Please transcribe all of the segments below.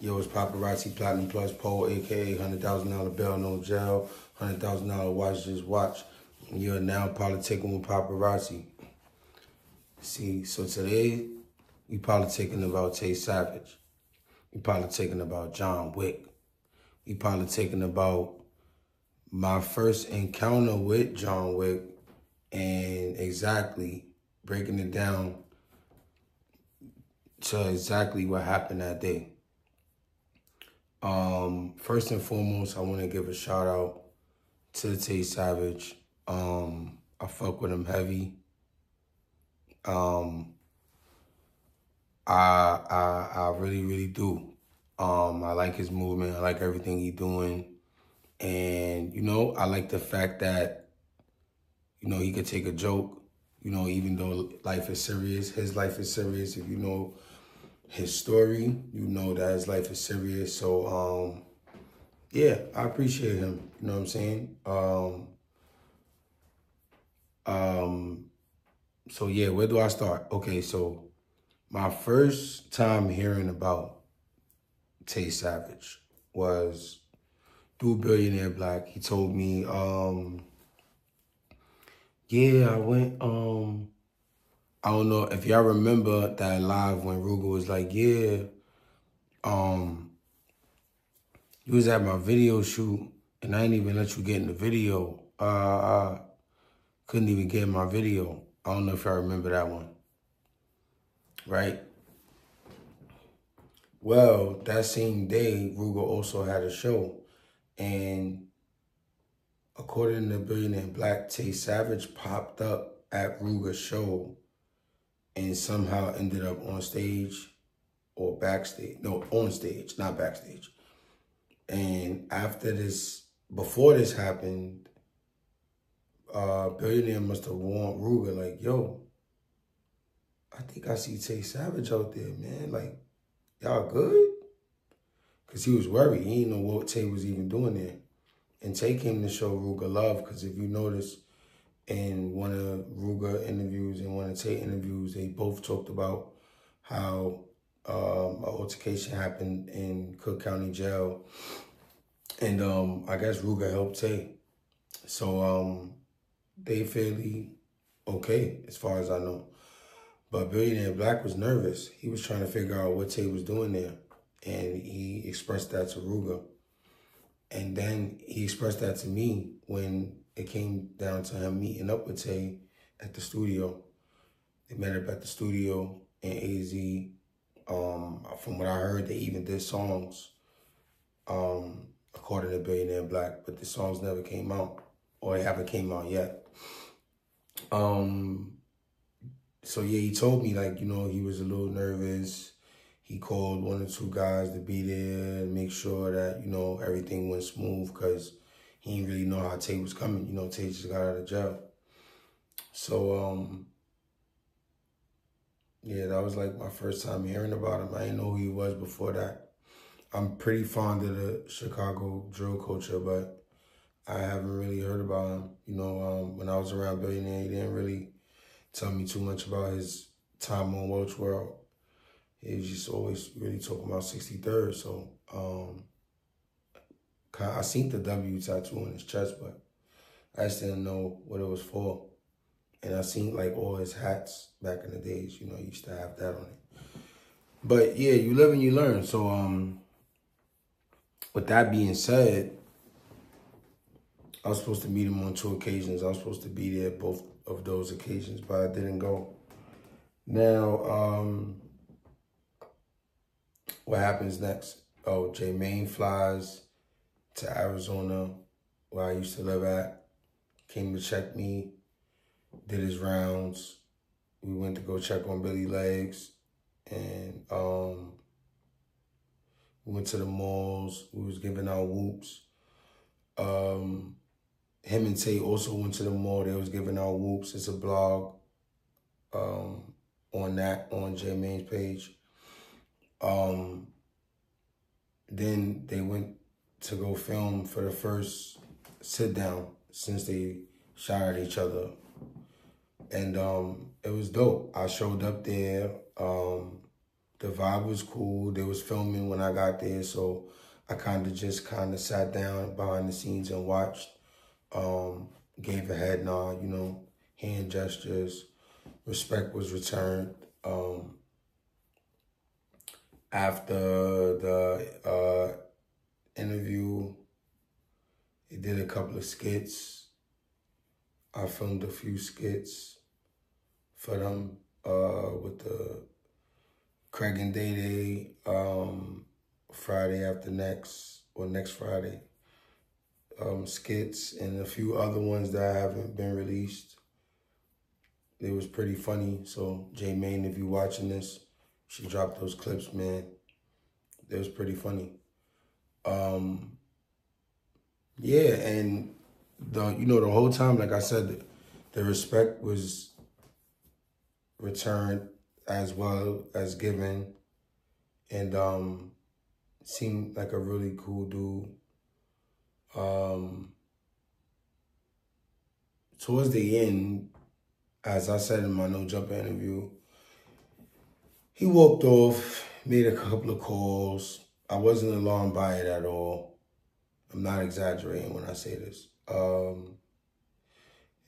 Yo, it's Popperazzi, Platinum Plus Pole, AkA $100,000 bail, no jail, $100,000 watch, just watch. You're now politicking with Popperazzi. See, so today, we politicking about Tay Savage. We politicking about John Wick. We politicking about my first encounter with John Wick and exactly breaking it down to exactly what happened that day. First and foremost, I want to give a shout out to Tay Savage. I fuck with him heavy. I really, really do. I like his movement. I like everything he's doing. And, you know, I like the fact that, you know, he could take a joke, you know, even though life is serious. His life is serious. If you know his story, you know that his life is serious. So, yeah, I appreciate him. You know what I'm saying? So yeah, where do I start? Okay, so my first time hearing about Tay Savage was through Billionaire Black. He told me, yeah, I went, I don't know if y'all remember that live when Ruger was like, yeah, you was at my video shoot and I didn't even let you get in the video. I couldn't even get in my video. I don't know if y'all remember that one, right? Well, that same day, Ruger also had a show. And according to Billionaire Black, Tay Savage popped up at Ruger's show and somehow ended up on stage or backstage. No, on stage, not backstage. And after this, before this happened, Billionaire must have warned Ruger, like, yo, I think I see Tay Savage out there, man. Like, y'all good? Because he was worried. He didn't know what Tay was even doing there. And Tay came to show Ruger love, because if you notice, in one of Ruger interviews and one of Tay interviews, they both talked about how an altercation happened in Cook County Jail. And I guess Ruger helped Tay. So they fairly okay, as far as I know. But Billionaire Black was nervous. He was trying to figure out what Tay was doing there. And he expressed that to Ruger. And then he expressed that to me when it came down to him meeting up with Tay at the studio. They met up at the studio in AZ. From what I heard, they even did songs, according to Billionaire Black, but the songs never came out, or they haven't came out yet. So yeah, he told me, like, you know, he was a little nervous. He called one or two guys to be there and make sure that, you know, everything went smooth, because he didn't really know how Tay was coming. You know, Tay just got out of jail. So, yeah, that was like my first time hearing about him. I didn't know who he was before that. I'm pretty fond of the Chicago drill culture, but I haven't really heard about him. You know, when I was around Billionaire, he didn't really tell me too much about his time on Welch World. He was just always really talking about 63rd. So I seen the W tattoo on his chest, but I just didn't know what it was for. And I seen like all his hats back in the days, you know, he used to have that on it. But yeah, you live and you learn. So with that being said, I was supposed to meet him on 2 occasions. I was supposed to be there both of those occasions, but I didn't go. Now, what happens next? Oh, Jermaine flies to Arizona, where I used to live at, came to check me, did his rounds. We went to go check on Billy Legs, and we went to the malls. We was giving out whoops. Him and Tay also went to the mall. They was giving out whoops. It's a blog on Jermaine's page. Then they went to go film for the first sit down since they shot at each other. And it was dope. I showed up there. The vibe was cool. They was filming when I got there, so I kind of sat down behind the scenes and watched. Gave a head nod, you know, hand gestures. Respect was returned. After the interview, he did a couple of skits. I filmed a few skits for them with the Craig and Day Day Friday after next, or next Friday. Skits and a few other ones that haven't been released. It was pretty funny. So J Main, if you're watching this, she dropped those clips, man. It was pretty funny. Yeah, and the whole time, like I said, the respect was returned as well as given, and seemed like a really cool dude. Towards the end, as I said in my No Jumper interview, he walked off, made a couple of calls. I wasn't alarmed by it at all. I'm not exaggerating when I say this. And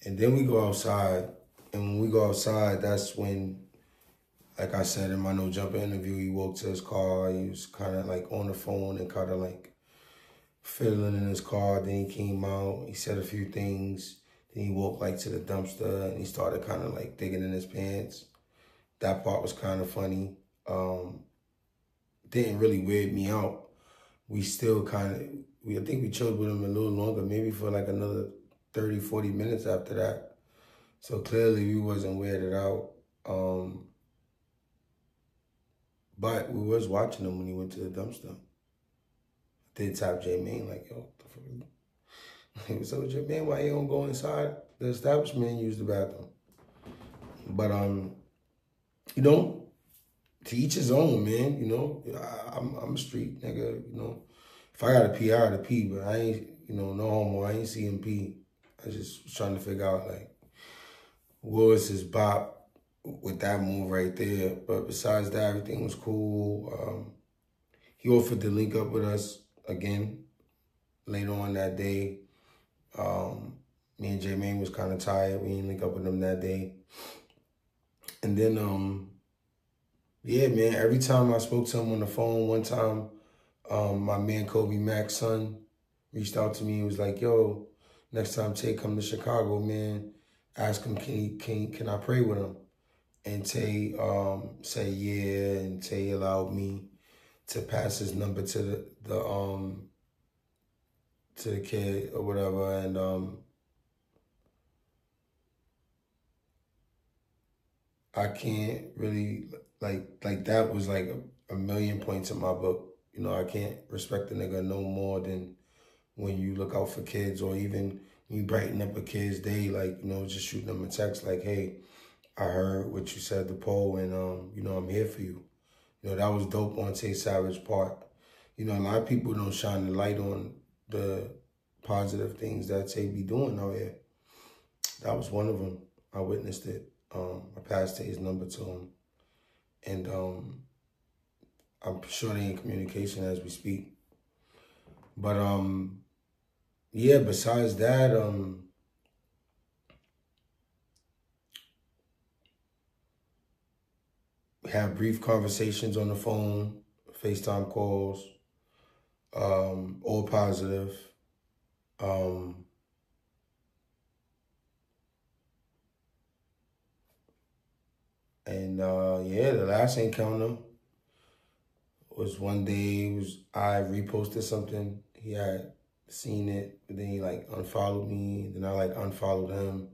then we go outside, and when we go outside, that's when, like I said in my No Jumper interview, he walked to his car. He was kind of like on the phone and kind of like fiddling in his car. Then he came out, he said a few things. Then he walked like to the dumpster and he started kind of like digging in his pants. That part was kind of funny. Didn't really weird me out. We still I think we chilled with him a little longer, maybe for like another 30, 40 minutes after that. So clearly we wasn't weirded out. But we was watching him when he went to the dumpster. Did tap J Main like, yo, what the fuck? What's up with J Main? Why you don't go inside the establishment and use the bathroom? But you know, to each his own, man. You know, I'm a street nigga. You know, if I gotta pee, I gotta pee. But I ain't, you know, no homo. I ain't see him pee. I just was trying to figure out like, what was his bop with that move right there. But besides that, everything was cool. He offered to link up with us again later on that day. Me and J Main was kind of tired. We didn't link up with him that day. And then, yeah, man, every time I spoke to him on the phone, one time, my man Kobe Mac's son reached out to me. He was like, yo, next time Tay come to Chicago, man, ask him, can I pray with him? And Tay said yeah, and Tay allowed me to pass his number to the kid or whatever, and I can't really like that was like a million points in my book. You know, I can't respect a nigga no more than when you look out for kids, or even when you brighten up a kid's day, like, you know, just shooting them a text like, hey, I heard what you said to Poe, and you know, I'm here for you. You know, that was dope on Tay Savage's part. You know, a lot of people don't shine the light on the positive things that Tay be doing out here. That was one of them. I witnessed it. I passed Tay's number to him. And I'm sure they in communication as we speak. But yeah, besides that, we had brief conversations on the phone, FaceTime calls, all positive. And yeah, the last encounter was one day, I reposted something. He had seen it, but then he like unfollowed me. Then I like unfollowed him.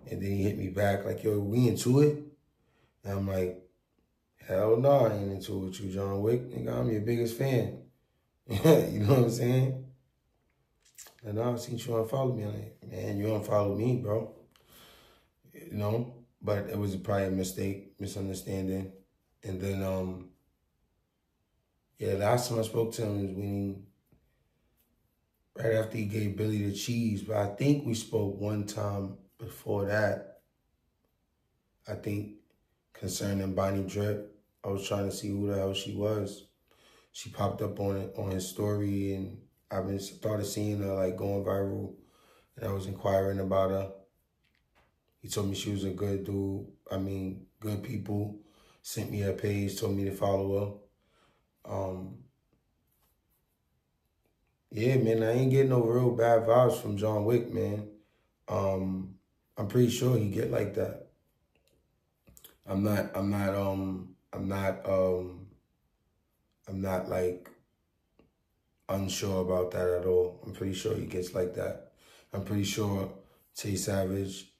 And then he hit me back like, yo, we into it? And I'm like, hell no, I ain't into it with you, John Wick. Nigga, I'm your biggest fan. You know what I'm saying? And now I seen you unfollow me. I'm like, man, you unfollowed me, bro. You know? But it was probably a mistake, misunderstanding. And then, yeah, last time I spoke to him was right after he gave Billy the cheese. But I think we spoke one time before that. I think concerning Bonnie Drip. I was trying to see who the hell she was. She popped up on his story, and I've been started seeing her like going viral. And I was inquiring about her. He told me she was a good dude. I mean, good people. Sent me her page, told me to follow her. Yeah, man, I ain't getting no real bad vibes from John Wick, man. I'm pretty sure he get like that. I'm not like unsure about that at all. I'm pretty sure he gets like that. I'm pretty sure Tay Savage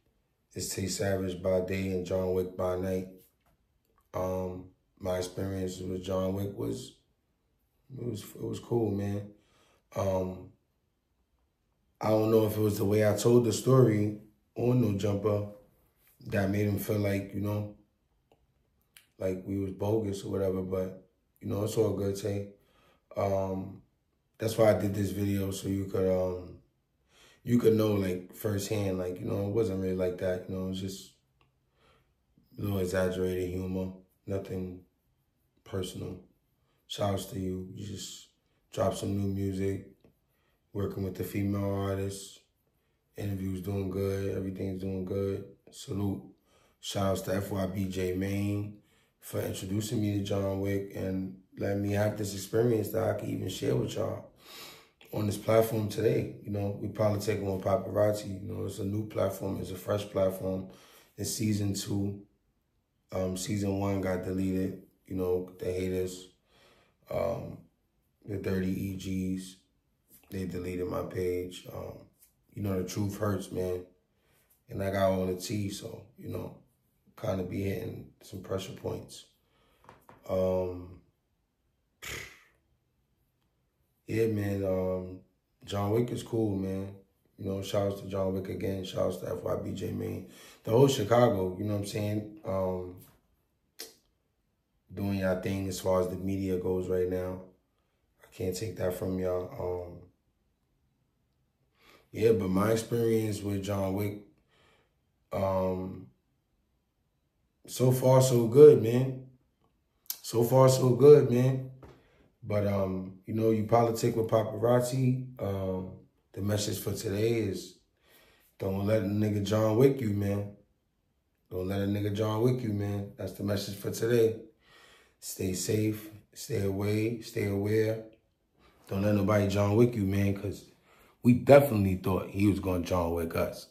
is Tay Savage by day and John Wick by night. My experience with John Wick was cool, man. I don't know if it was the way I told the story on No Jumper that made him feel like, you know, like we was bogus or whatever, but, you know, it's all good, Tay. That's why I did this video, so you could know, like, firsthand, like, you know, it wasn't really like that, you know, it was just a little exaggerated humor, nothing personal. Shouts to you. You just dropped some new music, working with the female artists, interviews doing good, everything's doing good. Salute. Shouts to FYB Maine for introducing me to John Wick and letting me have this experience that I can even share with y'all on this platform today. You know, we politic on Popperazzi. You know, it's a new platform. It's a fresh platform. It's season 2. Season 1 got deleted. You know, the haters, the dirty EGs, they deleted my page. You know, the truth hurts, man. And I got all the tea, so, you know, kind of be hitting some pressure points. Yeah, man, John Wick is cool, man. You know, shouts to John Wick again. Shouts to FYB Maine. The whole Chicago, you know what I'm saying? Doing y'all thing as far as the media goes right now. I can't take that from y'all. Yeah, but my experience with John Wick, so far so good, man. So far so good, man. But, you know, you politic with Popperazzi. The message for today is don't let a nigga John Wick you, man. Don't let a nigga John Wick you, man. That's the message for today. Stay safe, stay away, stay aware. Don't let nobody John Wick you, man, because we definitely thought he was going to John Wick us.